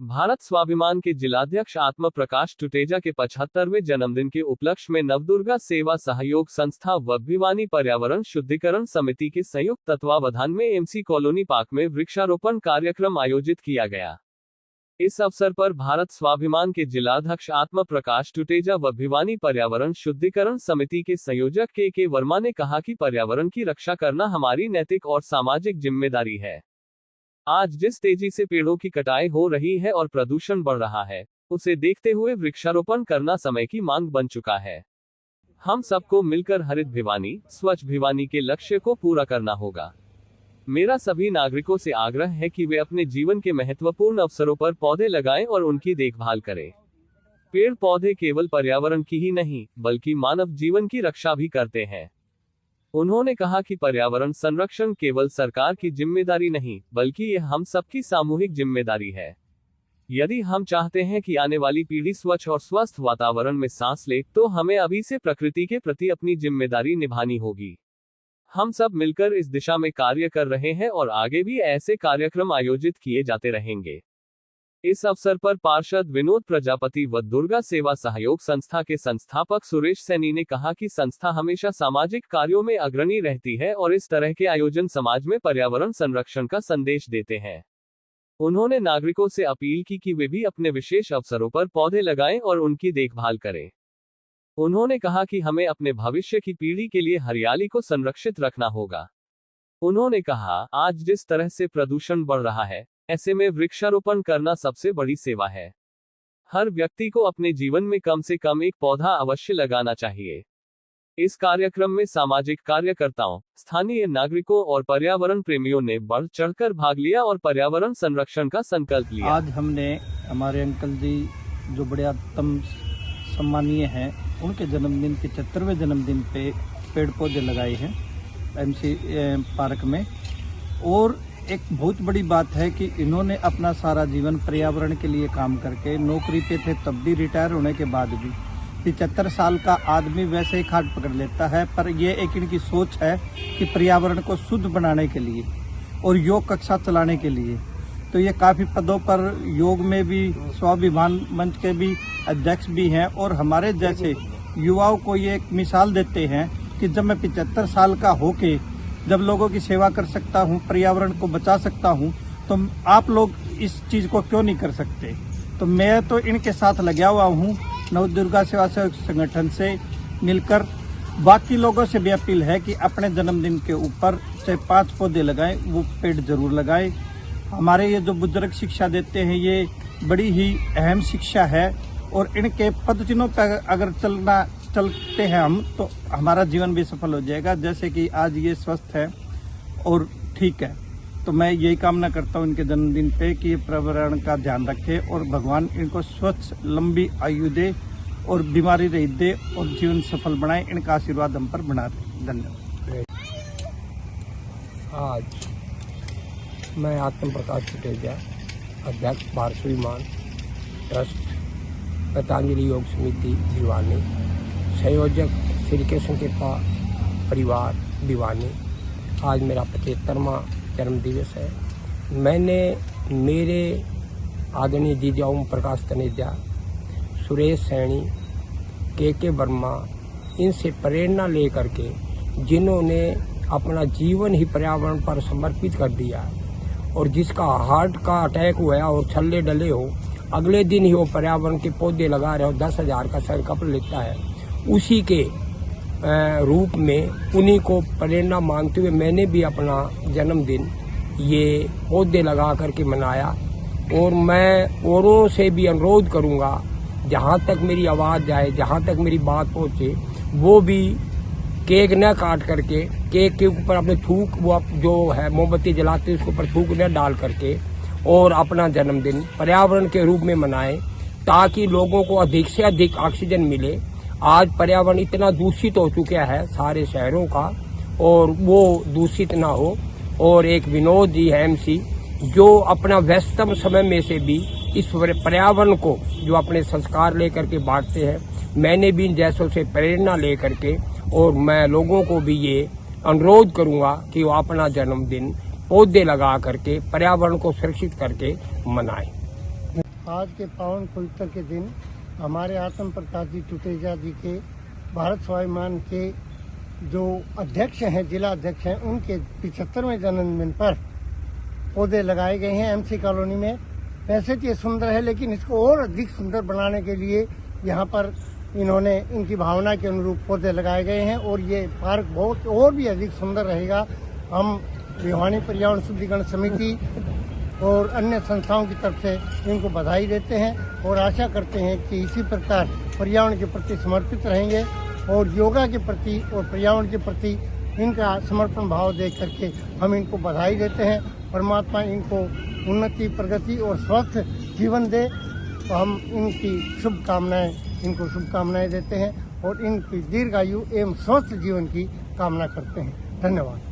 भारत स्वाभिमान के जिलाध्यक्ष आत्म प्रकाश टुटेजा के 75वें जन्मदिन के उपलक्ष्य में नवदुर्गा सेवा सहयोग संस्था व भिवानी पर्यावरण शुद्धिकरण समिति के संयुक्त तत्वावधान में एमसी कॉलोनी पार्क में वृक्षारोपण कार्यक्रम आयोजित किया गया। इस अवसर पर भारत स्वाभिमान के जिलाध्यक्ष आत्म प्रकाश टुटेजा व भिवानी पर्यावरण शुद्धिकरण समिति के संयोजक के वर्मा ने कहा कि पर्यावरण की रक्षा करना हमारी नैतिक और सामाजिक जिम्मेदारी है। आज जिस तेजी से पेड़ों की कटाई हो रही है और प्रदूषण बढ़ रहा है, उसे देखते हुए वृक्षारोपण करना समय की मांग बन चुका है। हम सबको मिलकर हरित भिवानी, स्वच्छ भिवानी के लक्ष्य को पूरा करना होगा। मेरा सभी नागरिकों से आग्रह है कि वे अपने जीवन के महत्वपूर्ण अवसरों पर पौधे लगाएं और उनकी देखभाल करें। पेड़ पौधे केवल पर्यावरण की ही नहीं, बल्कि मानव जीवन की रक्षा भी करते हैं। उन्होंने कहा कि पर्यावरण संरक्षण केवल सरकार की जिम्मेदारी नहीं, बल्कि यह हम सबकी सामूहिक जिम्मेदारी है। यदि हम चाहते हैं कि आने वाली पीढ़ी स्वच्छ और स्वस्थ वातावरण में सांस ले, तो हमें अभी से प्रकृति के प्रति अपनी जिम्मेदारी निभानी होगी। हम सब मिलकर इस दिशा में कार्य कर रहे हैं और आगे भी ऐसे कार्यक्रम आयोजित किए जाते रहेंगे। इस अवसर पर पार्षद विनोद प्रजापति व दुर्गा सेवा सहयोग संस्था के संस्थापक सुरेश सैनी ने कहा कि संस्था हमेशा सामाजिक कार्यों में अग्रणी रहती है और इस तरह के आयोजन समाज में पर्यावरण संरक्षण का संदेश देते हैं। उन्होंने नागरिकों से अपील की कि वे भी अपने विशेष अवसरों पर पौधे लगाएं और उनकी देखभाल करें। उन्होंने कहा कि हमें अपने भविष्य की पीढ़ी के लिए हरियाली को संरक्षित रखना होगा। उन्होंने कहा, आज जिस तरह से प्रदूषण बढ़ रहा है, ऐसे में वृक्षारोपण करना सबसे बड़ी सेवा है। हर व्यक्ति को अपने जीवन में कम से कम एक पौधा अवश्य लगाना चाहिए। इस कार्यक्रम में सामाजिक कार्यकर्ताओं, स्थानीय नागरिकों और पर्यावरण प्रेमियों ने बढ़ चढ़कर भाग लिया और पर्यावरण संरक्षण का संकल्प लिया। आज हमने हमारे अंकल जी जो बड़े आत्म सम्मानीय हैं, उनके जन्मदिन के 75वें जन्मदिन पे पेड़ पौधे लगाए हैं एमसी पार्क में। और एक बहुत बड़ी बात है कि इन्होंने अपना सारा जीवन पर्यावरण के लिए काम करके, नौकरी पे थे तब भी, रिटायर होने के बाद भी 75 साल का आदमी वैसे ही खाट पकड़ लेता है, पर ये एक इनकी सोच है कि पर्यावरण को शुद्ध बनाने के लिए और योग कक्षा चलाने के लिए। तो ये काफ़ी पदों पर योग में भी, स्वाभिमान मंच के भी अध्यक्ष भी हैं और हमारे जैसे युवाओं को ये एक मिसाल देते हैं कि जब मैं 75 साल का होके जब लोगों की सेवा कर सकता हूँ, पर्यावरण को बचा सकता हूँ, तो आप लोग इस चीज़ को क्यों नहीं कर सकते। तो मैं तो इनके साथ लगा हुआ हूँ, नवदुर्गा सेवा सहयोग संगठन से मिलकर। बाकी लोगों से भी अपील है कि अपने जन्मदिन के ऊपर चाहे 5 पौधे लगाएं, वो पेड़ जरूर लगाएं। हमारे ये जो बुजुर्ग शिक्षा देते हैं, ये बड़ी ही अहम शिक्षा है और इनके पदचिन्हों पर अगर चलते हैं हम, तो हमारा जीवन भी सफल हो जाएगा। जैसे कि आज ये स्वस्थ है और ठीक है, तो मैं यही कामना करता हूँ इनके जन्मदिन पे कि ये पर्यावरण का ध्यान रखें और भगवान इनको स्वच्छ लंबी आयु दे और बीमारी रहित दे और जीवन सफल बनाए। इनका आशीर्वाद हम पर बना दे। धन्यवाद। आज मैं आत्म प्रकाश टुटेजा, अध्यक्ष भारत स्वाभिमान ट्रस्ट, पतंजलि योग समिति भिवानी, संयोजक श्री कृष्ण कृपा परिवार भिवानी। आज मेरा 75वां जन्मदिवस है। मैंने मेरे आदरणीय जीजा ओम प्रकाश तनेजा, सुरेश सैनी, के वर्मा, इनसे प्रेरणा लेकर के, जिन्होंने अपना जीवन ही पर्यावरण पर समर्पित कर दिया और जिसका हार्ट का अटैक हुआ और छल्ले डले हो, अगले दिन ही वो पर्यावरण के पौधे लगा रहे हो, 10,000 का संकल्प लेता है। उसी के रूप में उन्हीं को प्रेरणा मानते हुए मैंने भी अपना जन्मदिन ये पौधे लगा करके मनाया। और मैं औरों से भी अनुरोध करूंगा, जहां तक मेरी आवाज़ जाए, जहां तक मेरी बात पहुंचे, वो भी केक न काट करके, केक के ऊपर अपने थूक, वो जो है मोमबत्ती जलाते उसके ऊपर थूक न डाल करके, और अपना जन्मदिन पर्यावरण के रूप में मनाएं, ताकि लोगों को अधिक से अधिक ऑक्सीजन मिले। आज पर्यावरण इतना दूषित हो चुका है सारे शहरों का, और वो दूषित ना हो। और एक विनोद जी है एमसी, जो अपना व्यस्तम समय में से भी इस पर्यावरण को जो अपने संस्कार लेकर के बांटते हैं। मैंने भी इन जैसों से प्रेरणा लेकर के, और मैं लोगों को भी ये अनुरोध करूंगा कि वो अपना जन्मदिन पौधे लगा करके पर्यावरण को सुरक्षित करके मनाएं। आज के पावन पवित्र के दिन हमारे आत्म प्रकाश जी टुटेजा जी के भारत स्वाभिमान के जो अध्यक्ष हैं, जिला अध्यक्ष हैं, उनके 75वें जन्मदिन पर पौधे लगाए गए हैं एमसी कॉलोनी में। वैसे तो ये सुंदर है, लेकिन इसको और अधिक सुंदर बनाने के लिए यहाँ पर इन्होंने इनकी भावना के अनुरूप पौधे लगाए गए हैं और ये पार्क बहुत और भी अधिक सुंदर रहेगा। हम भिवानी पर्यावरण शुद्धिकरण समिति और अन्य संस्थाओं की तरफ से इनको बधाई देते हैं और आशा करते हैं कि इसी प्रकार पर्यावरण के प्रति समर्पित रहेंगे और योगा के प्रति और पर्यावरण के प्रति इनका समर्पण भाव देख करके हम इनको बधाई देते हैं। परमात्मा इनको उन्नति, प्रगति और स्वस्थ जीवन दे, तो हम इनको शुभकामनाएं देते हैं और इनकी दीर्घायु एवं स्वस्थ जीवन की कामना करते हैं। धन्यवाद।